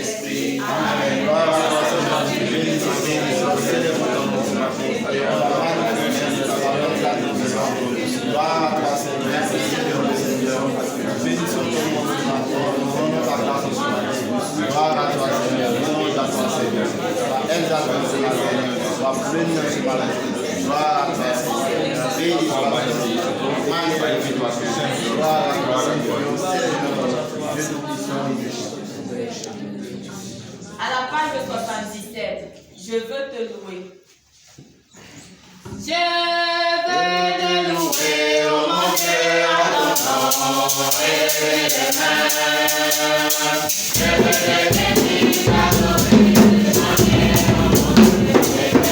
Saint-Esprit. Amen. Gloire à toi, Seigneur Dieu. Béni soit célèbre ton nom ce matin. Gloire à toi, Seigneur. Seigneur le Seigneur. Béni soit ton nom ce matin. Honor ta grâce ce matin. Gloire à toi, Seigneur. Louange à toi, Seigneur. Exaltation ce matin. Sois pleine ce matin. Gloire à toi, Seigneur. Béni soit ton nom. Magnifie toi, Seigneur. Gloire à toi, Seigneur. Dieu tout-puissant et Dieu. À la page 77, je veux te louer. Je veux te louer, oh mon Dieu, à ton nom, et les mains. Je veux te bénir, t'adorer, te chanter, oh mon Dieu, éternel, ton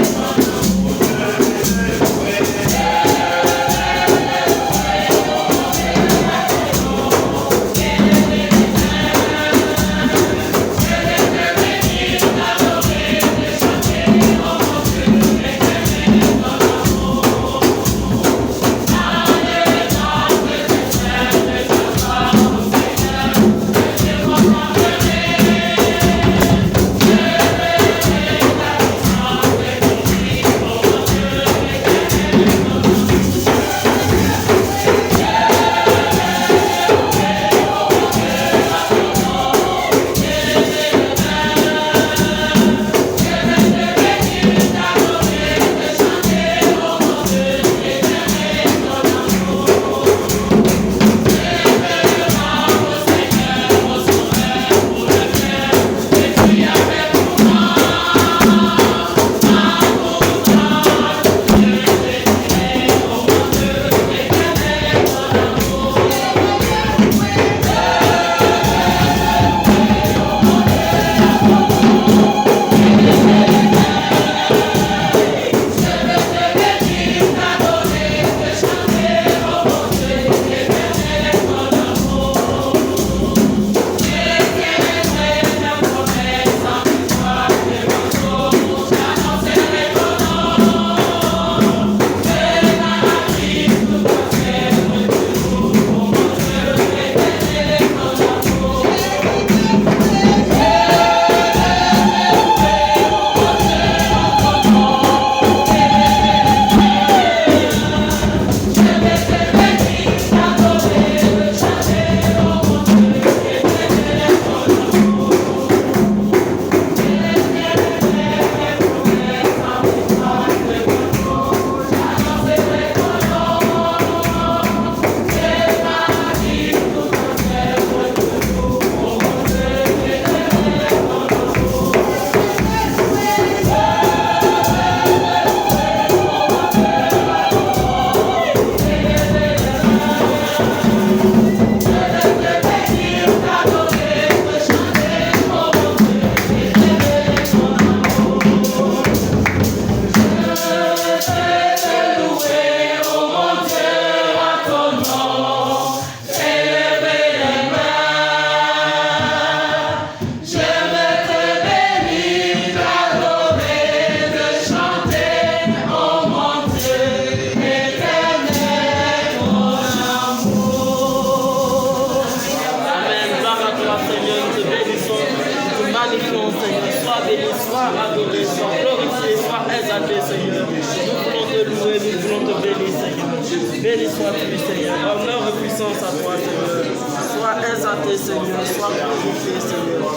nom.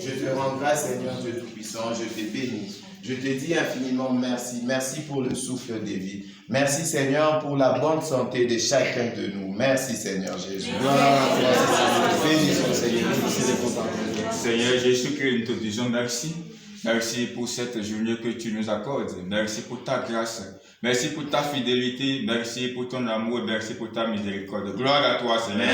Je te rends grâce, Seigneur Dieu Tout-Puissant, je te bénis. Je te dis infiniment merci. Merci pour le souffle de vie. Merci, Seigneur, pour la bonne santé de chacun de nous. Merci, Seigneur Jésus. Gloire à toi, Seigneur. Bénissons, Seigneur. Seigneur Jésus-Christ, nous te disons merci. Merci pour cette journée que tu nous accordes. Merci pour ta grâce. Merci pour ta fidélité. Merci pour ton amour. Merci pour ta miséricorde. Gloire à toi, Seigneur.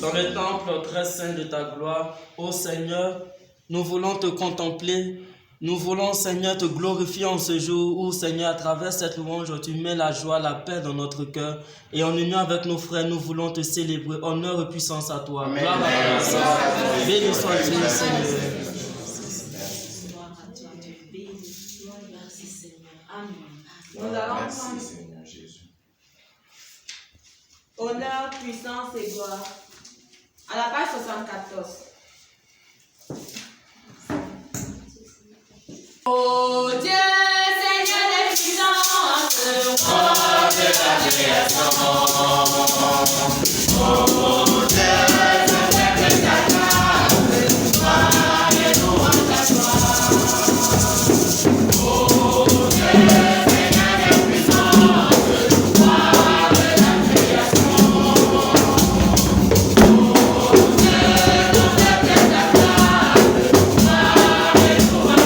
Dans le temple très saint de ta gloire, ô Seigneur, nous voulons te contempler. Nous voulons, Seigneur, te glorifier en ce jour où, Seigneur, à travers cette louange, tu mets la joie, la paix dans notre cœur. Et en union avec nos frères, nous voulons te célébrer. Honneur et puissance à toi. Gloire à toi. Béni sois-tu, Seigneur. Merci Seigneur. Amen. Nous allons prendre Seigneur Jésus. honneur, puissance et gloire. À la page 74. Oh Dieu, Seigneur des puissances, roi de la création. Oh Dieu, Seigneur de ta grâce, gloire et louange à toi. Oh Dieu, Seigneur des puissances, roi de la création. Oh Dieu, Seigneur de ta grâce, gloire et louange à toi.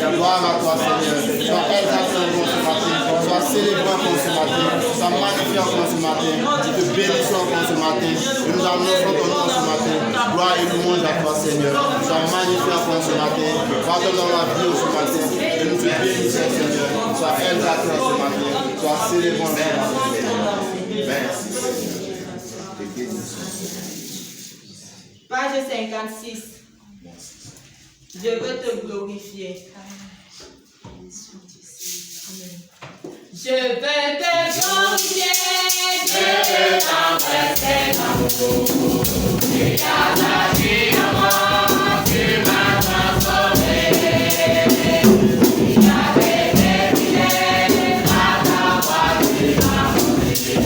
Gloire à toi, Seigneur. Sois exalté en ce matin. Sois célébré en ce matin. Sois magnifié en ce matin. Je te bénis en ce matin. Et nous annonçons ton nom ce matin. Gloire et louange à toi, Seigneur. Sois magnifié en ce matin. Pardonne dans la vie ce matin. Et nous te bénissons, Seigneur. Sois exalté en ce matin. Sois célébré en ce matin. Merci, Seigneur. Page 56. Je veux te glorifier. Je veux te glorifier, Dieu, t'embrasser l'amour. Tu as agi en moi, tu m'as transformé. Tu as révélé à ta voix, tu m'as modifié.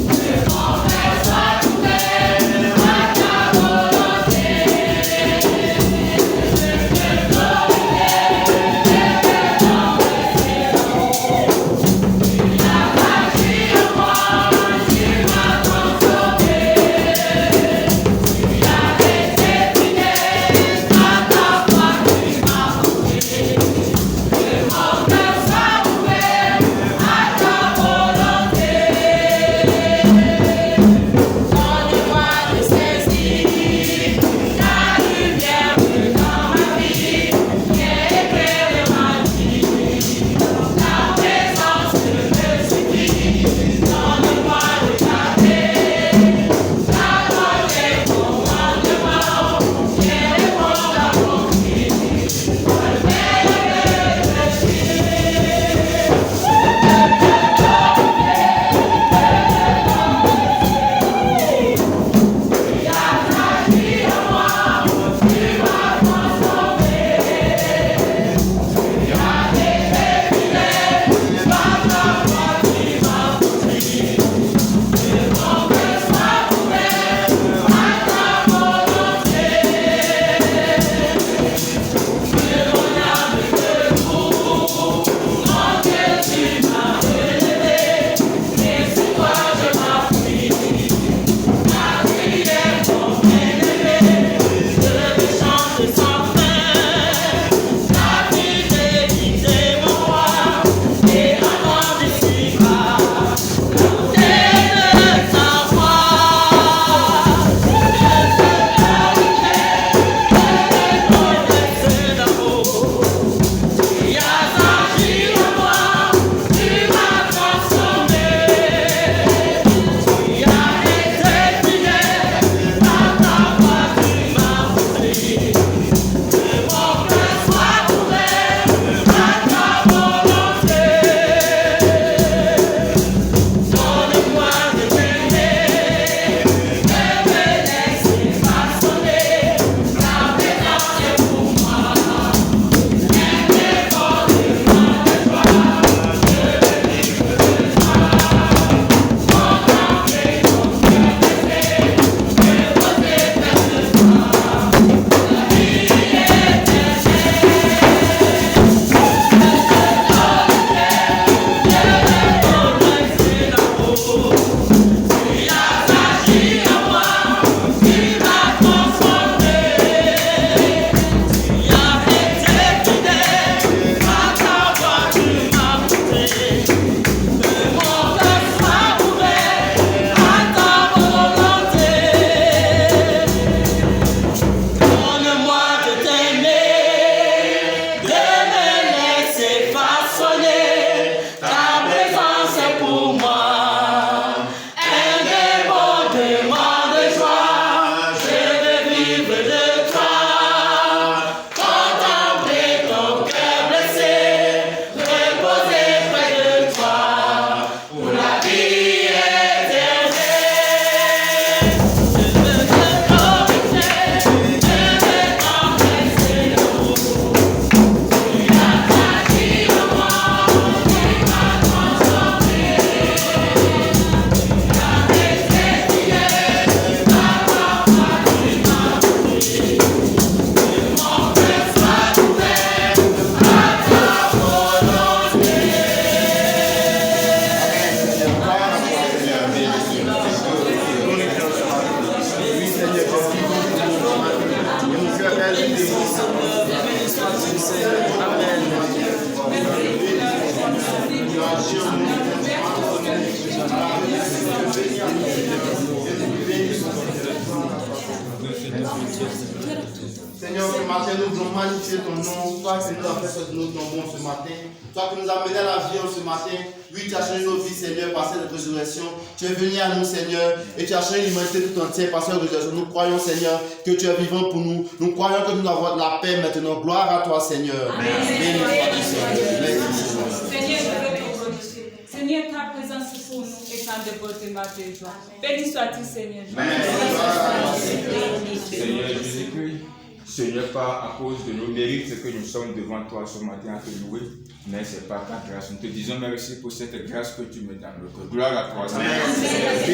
Je confesse à tout à ta volonté. Bénissons, Seigneur, béni sois-tu, Seigneur. Amen. Seigneur, ce matin, nous voulons magnifier ton nom. Toi qui nous as fait notre nom bon ce matin. Toi qui nous as mené à la vie ce matin. Oui, tu as changé nos vies, Seigneur, par cette résurrection. Tu es venu à nous, Seigneur, et tu as changé l'humanité tout entière par cette résurrection. Nous croyons, Seigneur, que tu es vivant pour nous. Nous croyons que nous avons de la paix maintenant. Gloire à toi, Seigneur. Amen. Seigneur, je veux te glorifier. Seigneur, ta présence pour nous est un déportement de joie. Béni sois-tu, Seigneur. Seigneur Jésus-Christ, ce n'est pas à cause de nos mérites que nous sommes devant toi ce matin à te louer, mais c'est par ta grâce. Nous te disons merci pour cette grâce que tu me donnes. Gloire à toi, Seigneur. Seigneur, tu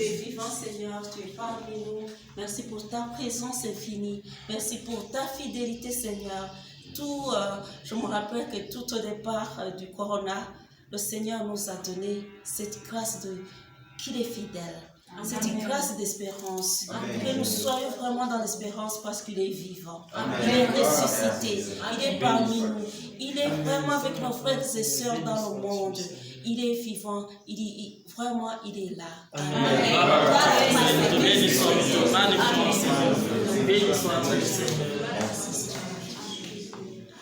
es vivant, Seigneur, tu es parmi nous. Merci pour ta présence infinie. Merci pour ta fidélité, Seigneur. Je me rappelle que tout au départ du corona, le Seigneur nous a donné cette grâce qu'il est fidèle. C'est une grâce d'espérance. Que nous soyons vraiment dans l'espérance parce qu'il est vivant. Il est ressuscité. Il est parmi nous. Il est vraiment avec nos frères et sœurs dans le monde. Il est vivant. Vraiment, il est là. Amen.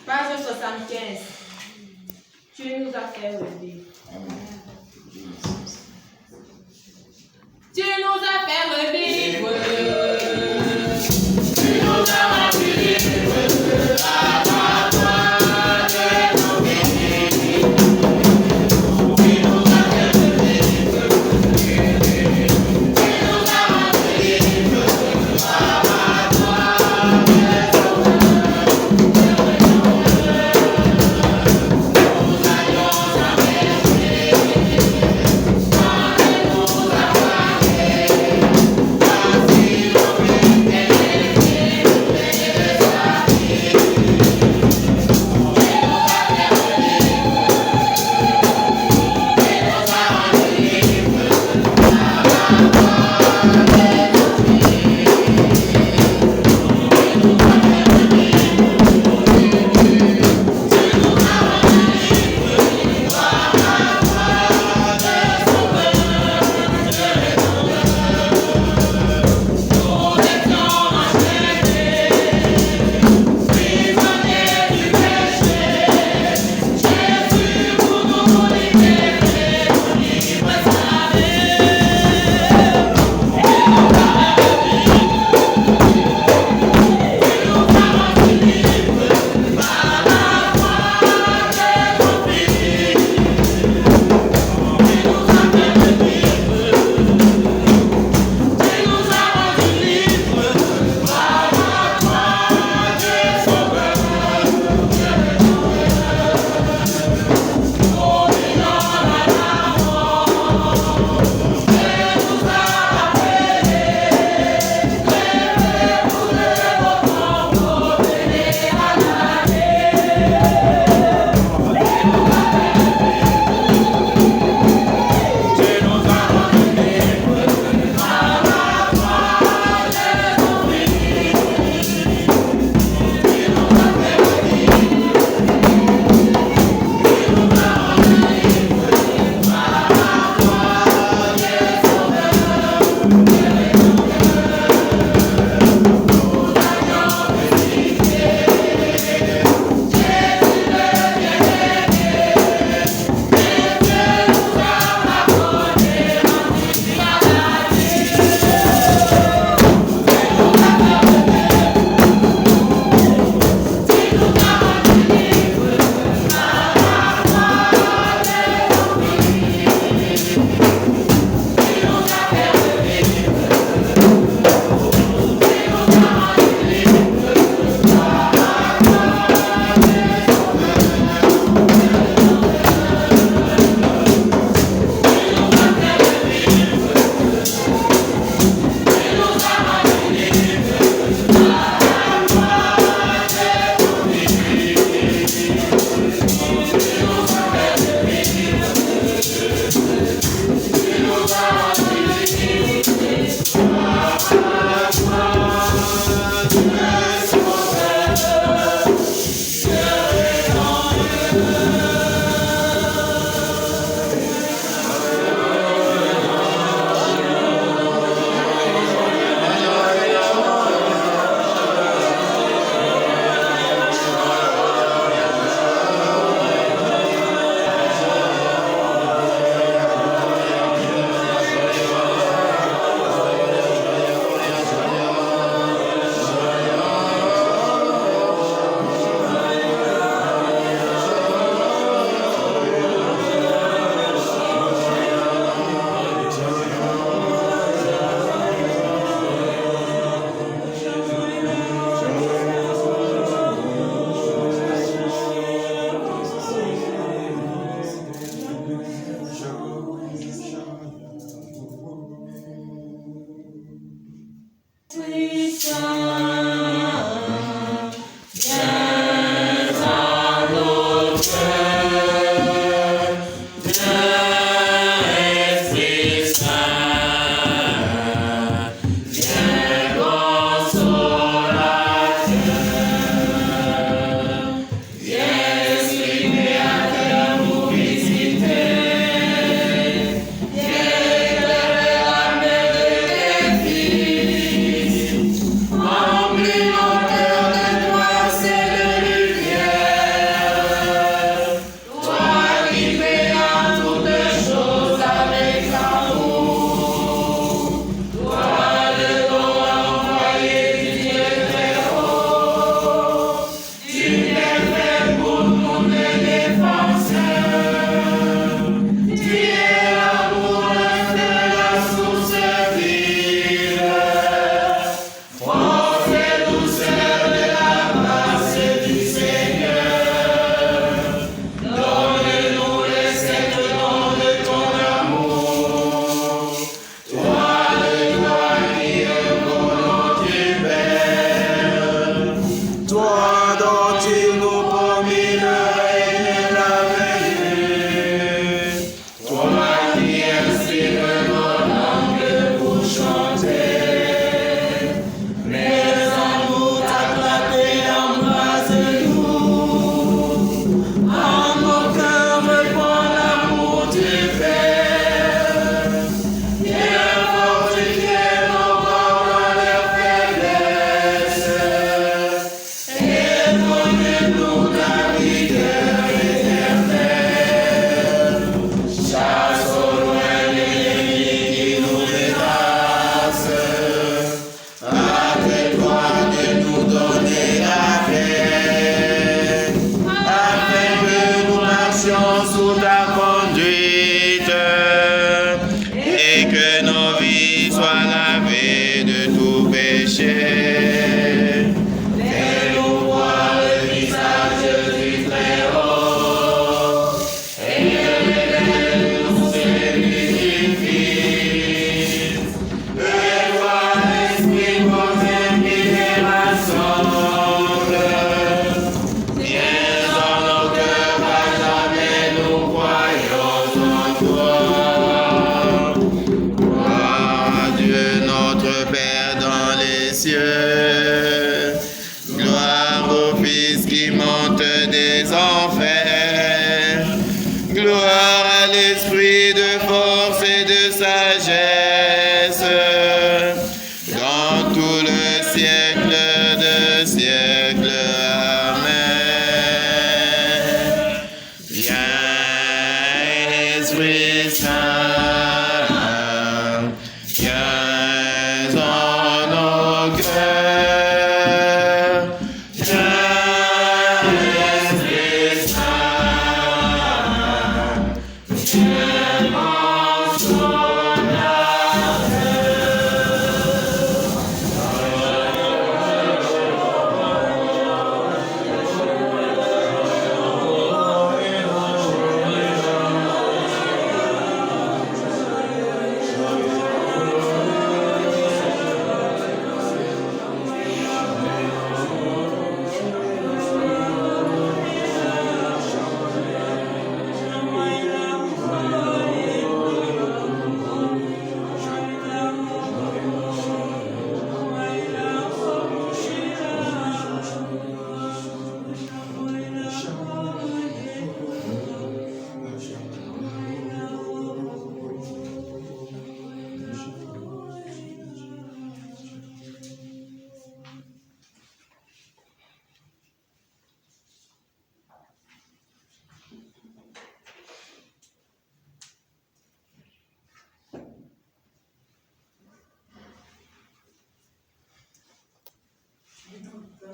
Page 75. Tu nous as fait revivre. Tu nous as fait revivre. Tu nous as revivre. À toi de nos vies. Tu nous as fait revivre. Tu nous as revivre. À toi de nos vies.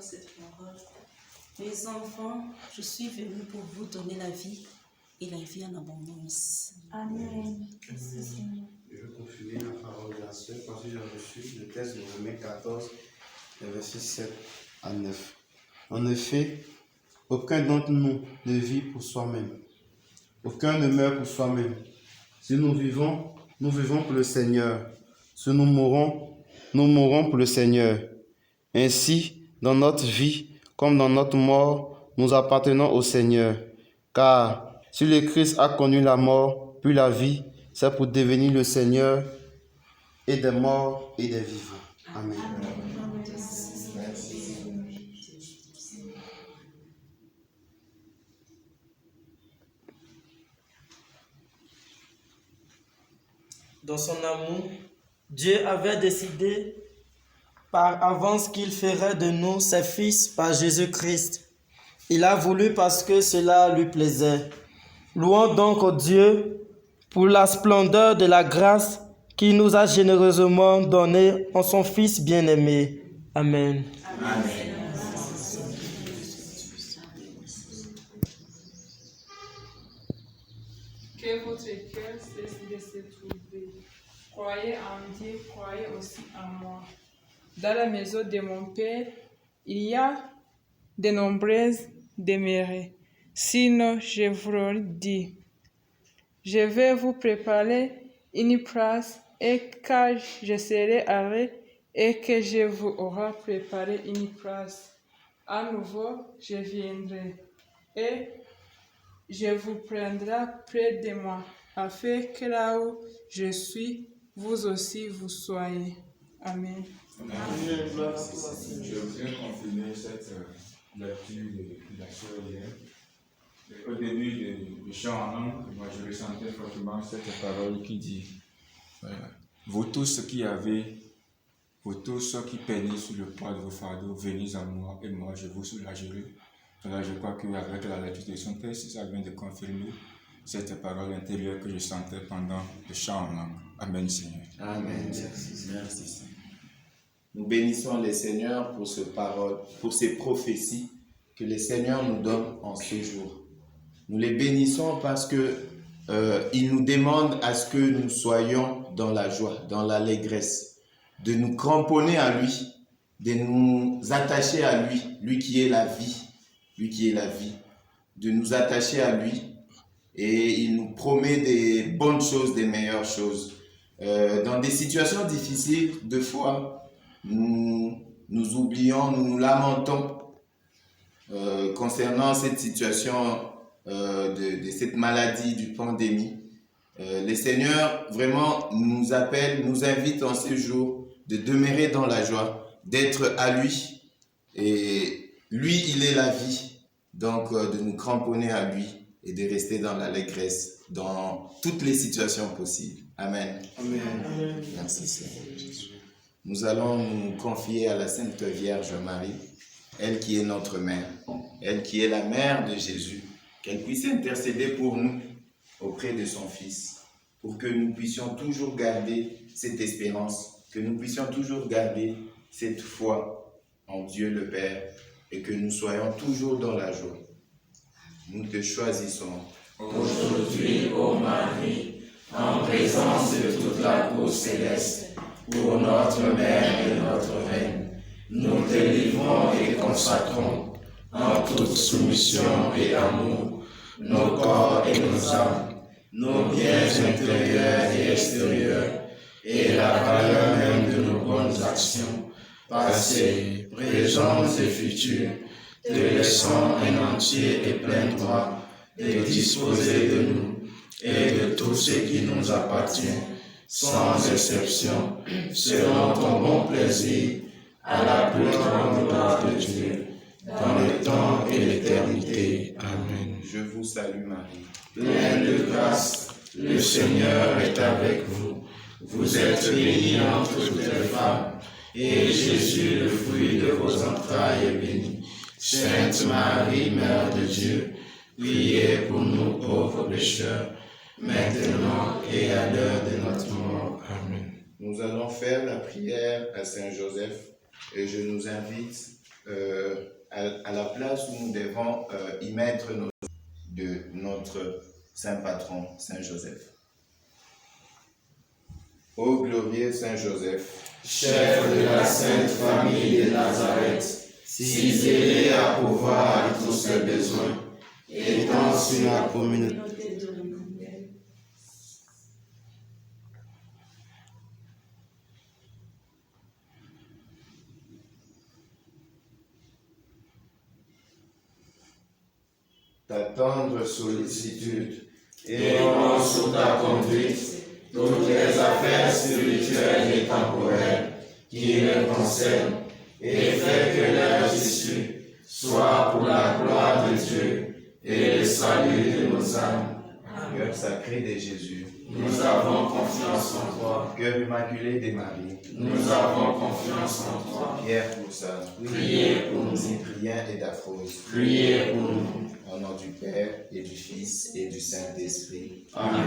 Cette parole. Mes enfants, je suis venu pour vous donner la vie et la vie en abondance. Amen. Je veux confirmer la parole de la sœur parce que j'ai reçu le texte de Romains 14, versets 7 à 9. En effet, aucun d'entre nous ne vit pour soi-même. Aucun ne meurt pour soi-même. Si nous vivons pour le Seigneur. Si nous mourons pour le Seigneur. Ainsi, dans notre vie comme dans notre mort, nous appartenons au Seigneur. Car si le Christ a connu la mort, puis la vie, c'est pour devenir le Seigneur et des morts et des vivants. Amen. Dans son amour, Dieu avait décidé par avance qu'il ferait de nous ses fils par Jésus-Christ. Il a voulu parce que cela lui plaisait. Louons donc Dieu pour la splendeur de la grâce qu'il nous a généreusement donnée en son Fils bien-aimé. Amen. Amen. Que votre cœur cesse de se troubler. Croyez en Dieu, croyez aussi en moi. Dans la maison de mon Père, il y a de nombreuses demeures. Sinon, je vous le dis, je vais vous préparer une place, et quand je serai allé et que je vous aurai préparé une place, à nouveau je viendrai et je vous prendrai près de moi, afin que là où je suis, vous aussi vous soyez. Amen. Je voudrais confirmer cette lecture de la sœur hier. Au début du chant en langue, moi je ressentais fortement cette parole qui dit vous tous vous tous qui peinez sous le poids de vos fardeaux, venez à moi et moi je vous soulagerai. Alors je crois qu'avec la lecture de son texte, ça vient de confirmer cette parole intérieure que je sentais pendant le chant en langue. Amen, Seigneur. Amen. Merci, Seigneur. Nous bénissons le Seigneur pour ces paroles, pour ces prophéties que le Seigneur nous donne en ce jour. Nous les bénissons parce que il nous demande à ce que nous soyons dans la joie, dans l'allégresse, de nous cramponner à lui, de nous attacher à lui, lui qui est la vie, de nous attacher à lui. Et il nous promet des bonnes choses, des meilleures choses. Dans des situations difficiles, deux fois, nous oublions, nous nous lamentons concernant cette situation de cette maladie, du pandémie. Le Seigneur vraiment nous appelle, nous invite en ce jour de demeurer dans la joie, d'être à lui. Et lui, il est la vie. Donc, de nous cramponner à lui et de rester dans l'allégresse dans toutes les situations possibles. Amen. Amen. Merci Seigneur. Nous allons nous confier à la Sainte Vierge Marie, elle qui est notre mère, elle qui est la mère de Jésus, qu'elle puisse intercéder pour nous auprès de son Fils, pour que nous puissions toujours garder cette espérance, que nous puissions toujours garder cette foi en Dieu le Père et que nous soyons toujours dans la joie. Nous te choisissons. Aujourd'hui, ô Marie, en présence de toute la cour céleste, pour notre Mère et notre Reine, nous te livrons et consacrons, en toute soumission et amour, nos corps et nos âmes, nos biens intérieurs et extérieurs, et la valeur même de nos bonnes actions, passées, présentes et futures, te laissons un entier et plein droit de disposer de nous et de tout ce qui nous appartient, sans exception, selon ton bon plaisir, à la plus grande gloire de Dieu, dans le temps et l'éternité. Amen. Je vous salue Marie, Pleine de grâce, le Seigneur est avec vous. Vous êtes bénie entre toutes les femmes, et Jésus, le fruit de vos entrailles, est béni. Sainte Marie, Mère de Dieu, priez pour nous pauvres pécheurs, maintenant et à l'heure de notre mort. Amen. nous allons faire la prière à Saint Joseph et je nous invite à la place où nous devons y mettre de notre Saint Patron, Saint Joseph. Ô glorieux Saint Joseph, Chef de la Sainte Famille de Nazareth, si zélé à pourvoir à tous ses besoins, étant sur la communauté. ta tendre sollicitude, et prends sous ta conduite toutes les affaires spirituelles et temporelles qui les concernent, et fais que leur issue soit pour la gloire de Dieu et le salut de nos âmes. Cœur sacré de Jésus, nous avons confiance en toi. Cœur immaculé de Marie, nous avons confiance en toi. Pierre pour ça, Priez pour nous. Cyprien et d'Aphrodite, Priez pour nous. au nom du Père et du Fils et du Saint-Esprit. Amen.